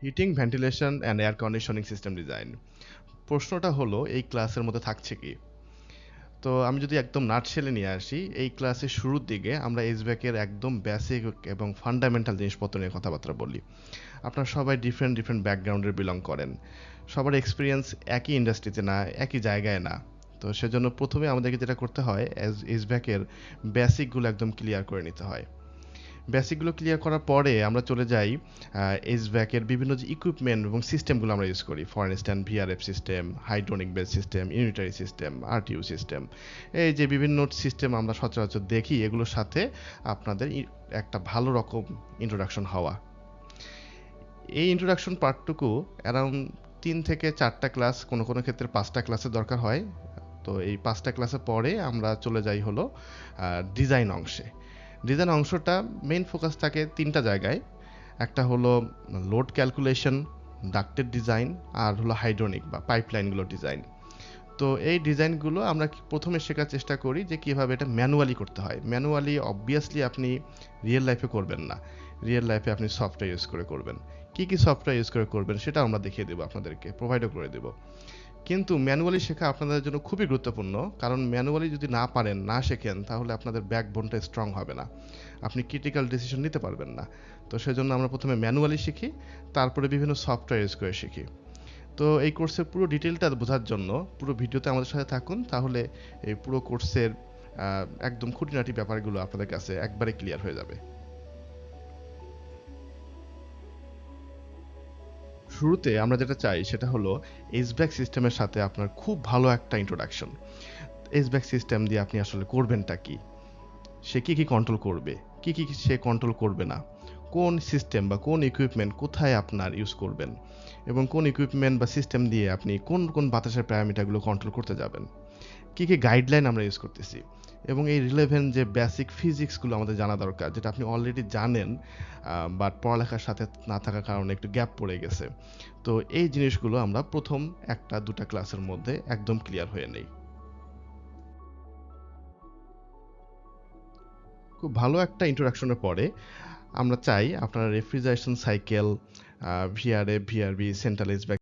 Heating, ventilation and air conditioning system design. প্রশ্নটা হলো এই ক্লাসের মধ্যে থাকছে কি? তো আমি যদি একদম নাটশেলে নিয়ে আসি, এই ক্লাসের শুরুর দিকে আমরা এইচভ্যাকের একদম বেসিক এবং ফান্ডামেন্টাল জিনিসপত্র নিয়ে কথাবার্তা বলি। আপনারা সবাই ডিফারেন্ট ব্যাকগ্রাউন্ডের বিলং করেন, সবার এক্সপিরিয়েন্স একই ইন্ডাস্ট্রিতে না, একই জায়গায় না। তো সেজন্য প্রথমে আমাদেরকে যেটা করতে হয়, এইচভ্যাকের বেসিকগুলো একদম ক্লিয়ার করে নিতে হয়। বেসিকগুলো ক্লিয়ার করার পরে আমরা চলে যাই এইচভ্যাকের বিভিন্ন যে ইকুইপমেন্ট এবং সিস্টেমগুলো আমরা ইউজ করি, for instance VRF system, hydronic base system, unitary system, RTU system, এই যে বিভিন্ন সিস্টেম আমরা সচরাচর দেখি, এগুলোর সাথে আপনাদের একটা ভালো রকম ইন্ট্রোডাকশন হওয়া। এই ইন্ট্রোডাকশন পার্টটুকু অ্যারাউন্ড 3 থেকে 4টা ক্লাস, কোনো ক্ষেত্রে 5টা ক্লাসের দরকার হয়। তো এই 5টা ক্লাসের পরে আমরা চলে যাই হলো ডিজাইন অংশে। ডিজাইন অংশটা মেইন ফোকাস থাকে 3টা জায়গায়। একটা হলো লোড ক্যালকুলেশন, ডাক্টের ডিজাইন, আর হলো হাইড্রোনিক বা পাইপলাইনগুলো ডিজাইন। তো এই ডিজাইনগুলো আমরা প্রথমে শেখার চেষ্টা করি যে কীভাবে এটা ম্যানুয়ালি করতে হয়। ম্যানুয়ালি অবভিয়াসলি আপনি রিয়েল লাইফে করবেন না, রিয়েল লাইফে আপনি সফটওয়্যার ইউজ করে করবেন। কী সফটওয়্যার ইউজ করে করবেন সেটা আমরা দেখিয়ে দেবো, আপনাদেরকে প্রোভাইডও করে দেবো। কিন্তু ম্যানুয়ালি শেখা আপনাদের জন্য খুবই গুরুত্বপূর্ণ, কারণ ম্যানুয়ালি যদি না পারেন, না শেখেন, তাহলে আপনাদের ব্যাকবোনটা স্ট্রং হবে না, আপনি ক্রিটিক্যাল ডিসিশন নিতে পারবেন না। তো সেজন্য আমরা প্রথমে ম্যানুয়ালি শিখি, তারপরে বিভিন্ন সফটওয়্যার ইউজ করে শিখি। তো এই কোর্সের পুরো ডিটেলটা বোঝার জন্য পুরো ভিডিওতে আমাদের সাথে থাকুন, তাহলে এই পুরো কোর্সের একদম খুঁটিনাটি ব্যাপারগুলো আপনাদের কাছে একবারে ক্লিয়ার হয়ে যাবে। শুরুতে আমরা যেটা চাই সেটা হলো এইচভ্যাক সিস্টেমের সাথে আপনার খুব ভালো একটা ইন্ট্রোডাকশন। এইচভ্যাক সিস্টেম দিয়ে আপনি আসলে করবেনটা কি, সে কী কন্ট্রোল করবে, কী সে কন্ট্রোল করবে না, কোন সিস্টেম বা কোন ইকুইপমেন্ট কোথায় আপনার ইউজ করবেন, এবং কোন ইকুইপমেন্ট বা সিস্টেম দিয়ে আপনি কোন বাতাসের প্যারামিটারগুলো কন্ট্রোল করতে যাবেন, কী গাইডলাইন আমরা ইউজ করতেছি, এবং এই রিলেভেন্ট যে বেসিক ফিজিক্সগুলো আমাদের জানা দরকার, যেটা আপনি অলরেডি জানেন, বাট পড়ালেখার সাথে না থাকার কারণে একটু গ্যাপ পড়ে গেছে। তো এই জিনিসগুলো আমরা প্রথম 1-2টা ক্লাসের মধ্যে একদম ক্লিয়ার হয়ে নেই। খুব ভালো একটা ইন্ট্রোডাকশনের পরে আমরা চাই আপনারা refrigeration cycle, VRF, VRB, central HVAC